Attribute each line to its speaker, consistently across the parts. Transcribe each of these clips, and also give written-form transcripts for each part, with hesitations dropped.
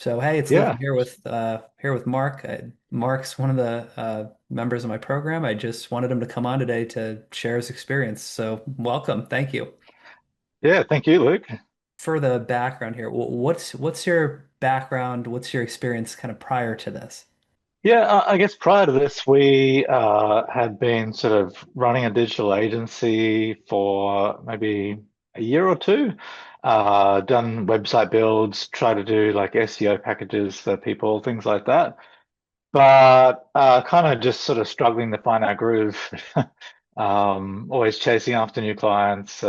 Speaker 1: So hey, it's Luke. I'm
Speaker 2: Yeah,
Speaker 1: here with Mark. Mark's one of the members of my program. I just wanted him to come on today to share his experience. So welcome. Thank you.
Speaker 2: yeah. Thank you, Luke.
Speaker 1: For the background here, what's your background? What's your experience kind of prior to this?
Speaker 2: Yeah, I guess prior to this, we had been sort of running a digital agency for maybe a year or two. Done website builds, try to do like SEO packages for people, things like that. But kind of just sort of struggling to find our groove. Always chasing after new clients,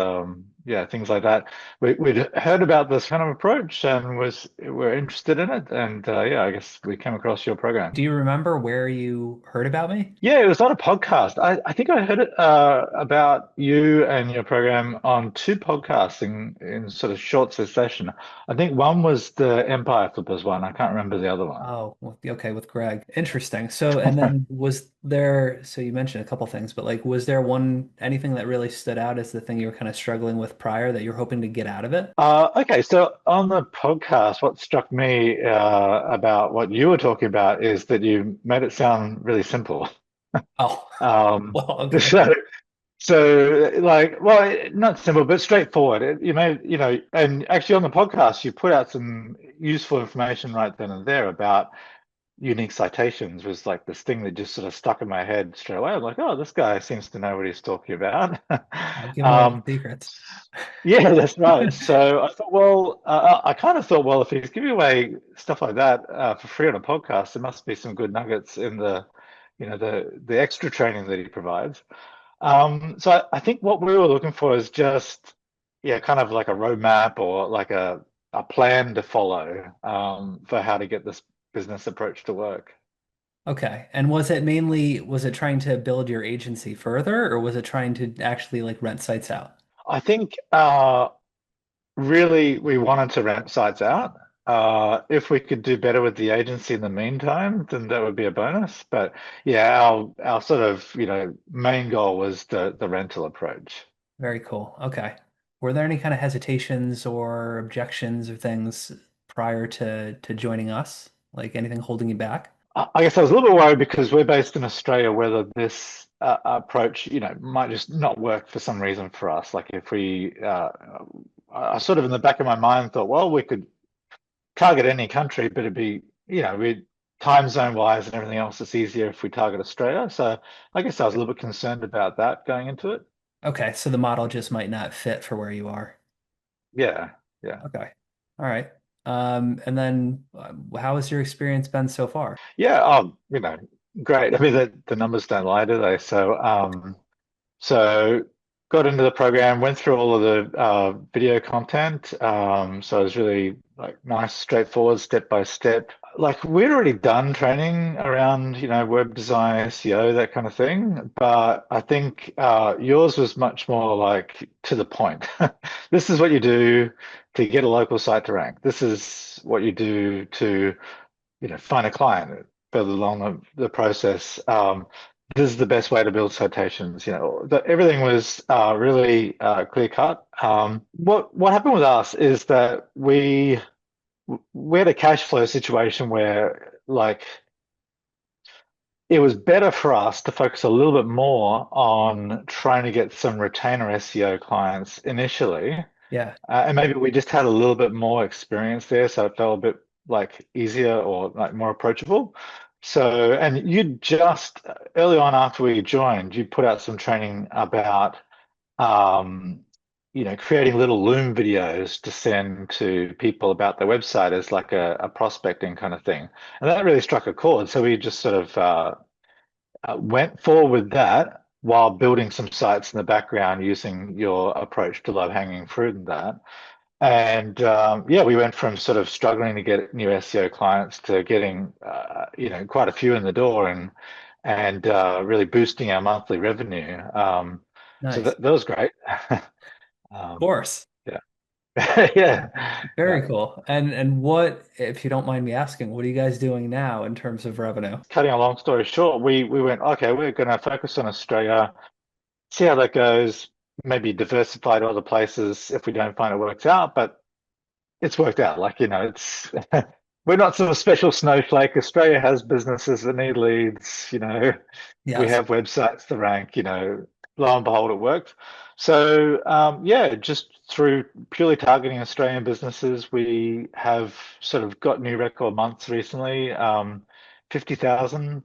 Speaker 2: yeah, things like that. We'd heard about this kind of approach and we're interested in it, and yeah, I guess we came across your program.
Speaker 1: Do you remember where you heard about me?
Speaker 2: Yeah, it was on a podcast. I think I heard it about you and your program on two podcasts in sort of short succession. I think one was the Empire Flippers one. I can't remember the other one.
Speaker 1: Oh, okay, with Greg. Interesting. So, and then so you mentioned a couple things, but like, was there anything that really stood out as the thing you were kind of struggling with prior that you're hoping to get out of it?
Speaker 2: Okay, so on the podcast, what struck me about what you were talking about is that you made it sound really simple.
Speaker 1: Oh,
Speaker 2: Um,
Speaker 1: well, okay.
Speaker 2: so, so like, well, not simple, but straightforward. You made, and actually on the podcast, you put out some useful information right then and there about unique citations. Was like this thing that just sort of stuck in my head straight away. I'm like, oh, this guy seems to know what he's talking about.
Speaker 1: I'll give away the
Speaker 2: Um,
Speaker 1: secrets.
Speaker 2: Yeah, that's right. So I thought, well, I kind of thought, well, if he's giving away stuff like that for free on a podcast, there must be some good nuggets in the extra training that he provides. So I think what we were looking for is just, yeah, kind of like a roadmap or like a plan to follow for how to get this business approach to work.
Speaker 1: Okay. And was it trying to build your agency further, or was it trying to actually like rent sites out?
Speaker 2: I think really, we wanted to rent sites out. If we could do better with the agency in the meantime, then that would be a bonus. But yeah, our sort of, main goal was the rental approach.
Speaker 1: Very cool. Okay. Were there any kind of hesitations or objections or things prior to joining us? Like anything holding you back?
Speaker 2: I guess I was a little bit worried because we're based in Australia, whether this approach, might just not work for some reason for us. Like if I sort of in the back of my mind thought, well, we could target any country, but it'd be, we time zone wise and everything else, it's easier if we target Australia. So I guess I was a little bit concerned about that going into it.
Speaker 1: Okay, so the model just might not fit for where you are.
Speaker 2: Yeah, yeah.
Speaker 1: Okay. All right. And then how has your experience been so far?
Speaker 2: Yeah, great. I mean, the numbers don't lie, do they? So got into the program, went through all of the video content. So it was really like nice, straightforward, step by step. Like we'd already done training around, web design, SEO, that kind of thing. But I think yours was much more like to the point. This is what you do to get a local site to rank. This is what you do to, find a client further along the process. This is the best way to build citations. Everything was really clear cut. What happened with us is that we had a cash flow situation where like it was better for us to focus a little bit more on trying to get some retainer SEO clients initially.
Speaker 1: Yeah,
Speaker 2: And maybe we just had a little bit more experience there, so it felt a bit like easier or like more approachable. So, and you just early on after we joined, you put out some training about um, creating little Loom videos to send to people about their website as like a prospecting kind of thing. And that really struck a chord. So we just sort of went forward with that while building some sites in the background using your approach to low-hanging fruit and that. And yeah, we went from sort of struggling to get new SEO clients to getting quite a few in the door and really boosting our monthly revenue. So
Speaker 1: nice.
Speaker 2: that was great.
Speaker 1: Of
Speaker 2: Um,
Speaker 1: course.
Speaker 2: yeah, yeah, yeah.
Speaker 1: Very cool. And what, if you don't mind me asking, what are you guys doing now in terms of revenue?
Speaker 2: Cutting a long story short, we went, okay, we're going to focus on Australia, see how that goes, maybe diversify to other places if we don't find it works out, but it's worked out. Like, it's we're not some special snowflake. Australia has businesses that need leads, we
Speaker 1: Yes.
Speaker 2: have websites to rank, lo and behold, it works. So, yeah, just through purely targeting Australian businesses, we have sort of got new record months recently. 50,000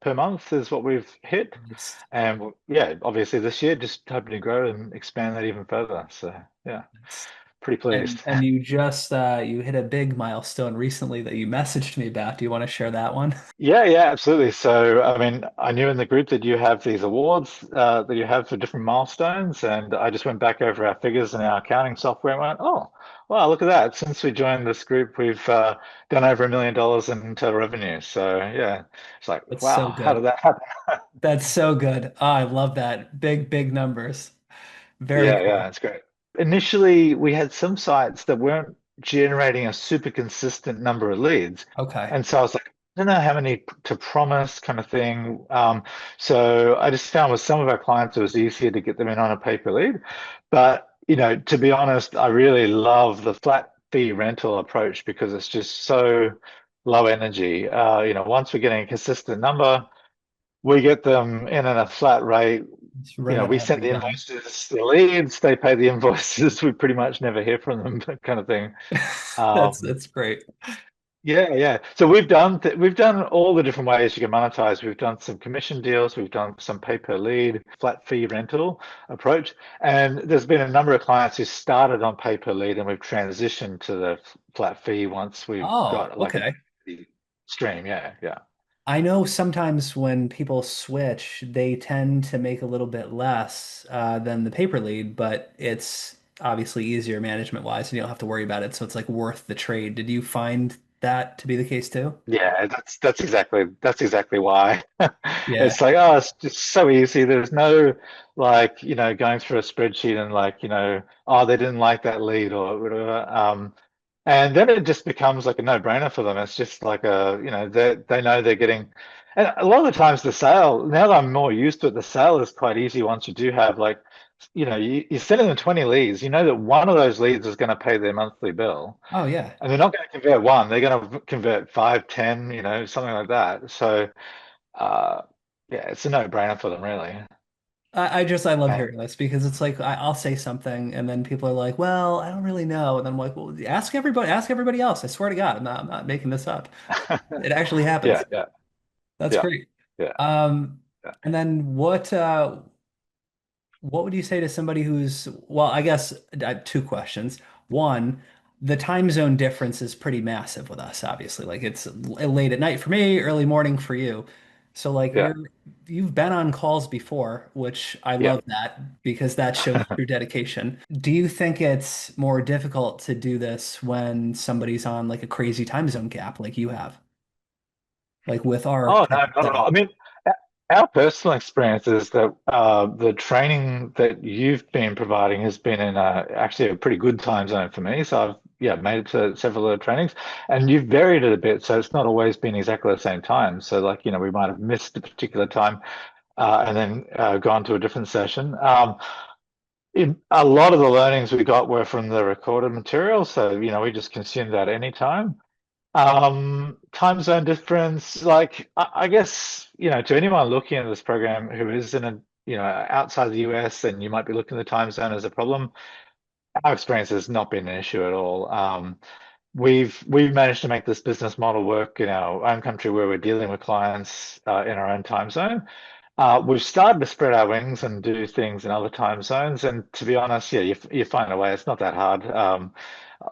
Speaker 2: per month is what we've hit.
Speaker 1: It's,
Speaker 2: And yeah, obviously this year, just hoping to grow and expand that even further. So, yeah,
Speaker 1: it's
Speaker 2: pretty pleased.
Speaker 1: and you just you hit a big milestone recently that you messaged me about. Do you want to share that one?
Speaker 2: Yeah, yeah, absolutely. So, I mean, I knew in the group that you have these awards that you have for different milestones, and I just went back over our figures and our accounting software and went, oh, wow, look at that. Since we joined this group, we've done over $1 million in total revenue. So, yeah, it's like,
Speaker 1: That's so
Speaker 2: wow, how
Speaker 1: good.
Speaker 2: did that happen?
Speaker 1: That's so good. Oh, I love that. Big, big numbers. Very
Speaker 2: Yeah, yeah,
Speaker 1: cool.
Speaker 2: it's great. Initially, we had some sites that weren't generating a super consistent number of leads.
Speaker 1: Okay.
Speaker 2: And so I was like, I don't know how many to promise kind of thing. So I just found with some of our clients, it was easier to get them in on a pay-per lead. But, to be honest, I really love the flat fee rental approach because it's just so low energy. Once we're getting a consistent number, we get them in at a flat rate.
Speaker 1: It's right
Speaker 2: We
Speaker 1: out
Speaker 2: send
Speaker 1: the
Speaker 2: the
Speaker 1: gun.
Speaker 2: invoices, the leads, they pay the invoices. We pretty much never hear from them, that kind of thing. Um,
Speaker 1: That's great.
Speaker 2: yeah, yeah. So we've done all the different ways you can monetize. We've done some commission deals, we've done some pay per lead, flat fee rental approach, and there's been a number of clients who started on pay per lead, and we've transitioned to the flat fee once we've
Speaker 1: Oh,
Speaker 2: got like a
Speaker 1: okay.
Speaker 2: stream. Yeah, yeah.
Speaker 1: I know sometimes when people switch, they tend to make a little bit less than the paper lead, but it's obviously easier management wise, and you don't have to worry about it. So it's like worth the trade. Did you find that to be the case too?
Speaker 2: Yeah, that's exactly why.
Speaker 1: Yeah.
Speaker 2: It's like, oh, it's just so easy. There's no like, going through a spreadsheet and like, oh, they didn't like that lead or whatever. And then it just becomes like a no-brainer for them. It's just like they know they're getting, and a lot of the times the sale, now that I'm more used to it, the sale is quite easy once you do have like, you're sending them 20 leads. You know that one of those leads is going to pay their monthly bill.
Speaker 1: Oh yeah.
Speaker 2: And they're not going to convert one, they're going to convert five, 10, something like that. So, uh, yeah, it's a no-brainer for them, really.
Speaker 1: I love
Speaker 2: And
Speaker 1: hearing this because it's like I'll say something and then people are like, "Well, I don't really know," and then I'm like, "Well, ask everybody else. I swear to God, I'm not making this up. It actually
Speaker 2: yeah,
Speaker 1: happens."
Speaker 2: yeah,
Speaker 1: That's
Speaker 2: yeah,
Speaker 1: great.
Speaker 2: yeah,
Speaker 1: Um,
Speaker 2: yeah.
Speaker 1: and then what would you say to somebody who's, well, I guess two questions. One, the time zone difference is pretty massive with us, obviously. Like it's late at night for me, early morning for you. So like
Speaker 2: Yeah.
Speaker 1: you've been on calls before, which I
Speaker 2: Yeah.
Speaker 1: love that because that shows true dedication. Do you think it's more difficult to do this when somebody's on like a crazy time zone gap like you have, like with our
Speaker 2: Oh,
Speaker 1: type
Speaker 2: no,
Speaker 1: of
Speaker 2: not at all.
Speaker 1: setup?
Speaker 2: I mean, our personal experience is that the training that you've been providing has been in actually a pretty good time zone for me. So I've yeah made it to several of the trainings, and you've varied it a bit, so it's not always been exactly the same time. So like we might have missed a particular time and then gone to a different session. A lot of the learnings we got were from the recorded material, so we just consumed that anytime. Time zone difference, like I guess, to anyone looking at this program who is in outside the US and you might be looking at the time zone as a problem, our experience has not been an issue at all. We've managed to make this business model work in our own country where we're dealing with clients in our own time zone. We've started to spread our wings and do things in other time zones. And to be honest, yeah, you find a way. It's not that hard.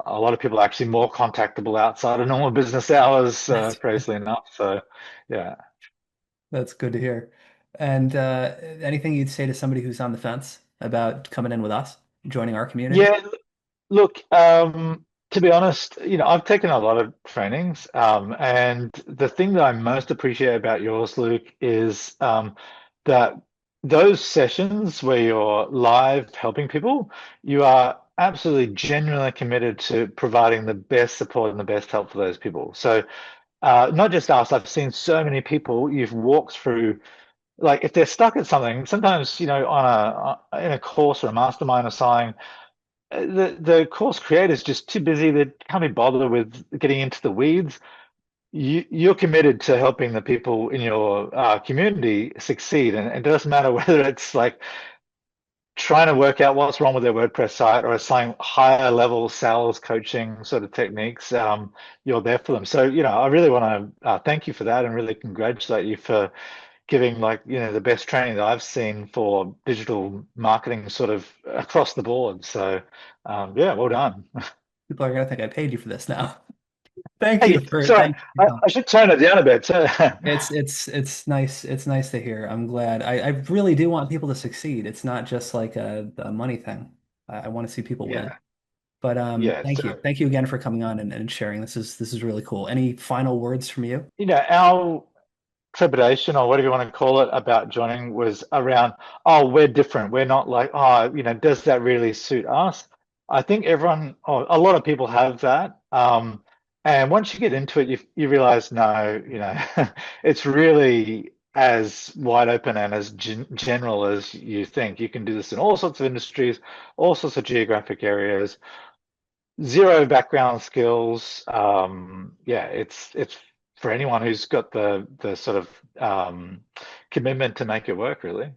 Speaker 2: A lot of people are actually more contactable outside of normal business hours,
Speaker 1: That's
Speaker 2: crazily enough. So, yeah.
Speaker 1: That's good to hear. And anything you'd say to somebody who's on the fence about coming in with us, joining our community?
Speaker 2: Yeah, look, to be honest, I've taken a lot of trainings, and the thing that I most appreciate about yours, Luke, is that those sessions where you're live helping people, you are absolutely genuinely committed to providing the best support and the best help for those people. So, not just us, I've seen so many people you've walked through, like if they're stuck at something, sometimes, on in a course or a mastermind or something the course creator's just too busy. They can't be bothered with getting into the weeds. You're committed to helping the people in your community succeed, and it doesn't matter whether it's like trying to work out what's wrong with their WordPress site or applying higher level sales coaching sort of techniques. You're there for them. So, I really want to thank you for that and really congratulate you for giving like, the best training that I've seen for digital marketing sort of across the board. So, yeah, well done.
Speaker 1: People are gonna think I paid you for this now. Thank you
Speaker 2: Hey,
Speaker 1: for
Speaker 2: sorry,
Speaker 1: thank you for
Speaker 2: I should tone it down a bit.
Speaker 1: it's nice. It's nice to hear. I'm glad. I really do want people to succeed. It's not just like a money thing. I want to see people win.
Speaker 2: Yeah,
Speaker 1: But
Speaker 2: yeah.
Speaker 1: thank you.
Speaker 2: So,
Speaker 1: Thank you again for coming on and sharing. This is really cool. Any final words from you?
Speaker 2: our trepidation or whatever you want to call it about joining was around, oh, we're different. We're not like, oh, does that really suit us? I think everyone, or a lot of people have that. And once you get into it, you realize, no, it's really as wide open and as general as you think. You can do this in all sorts of industries, all sorts of geographic areas, zero background skills. Yeah, it's for anyone who's got the sort of commitment to make it work, really.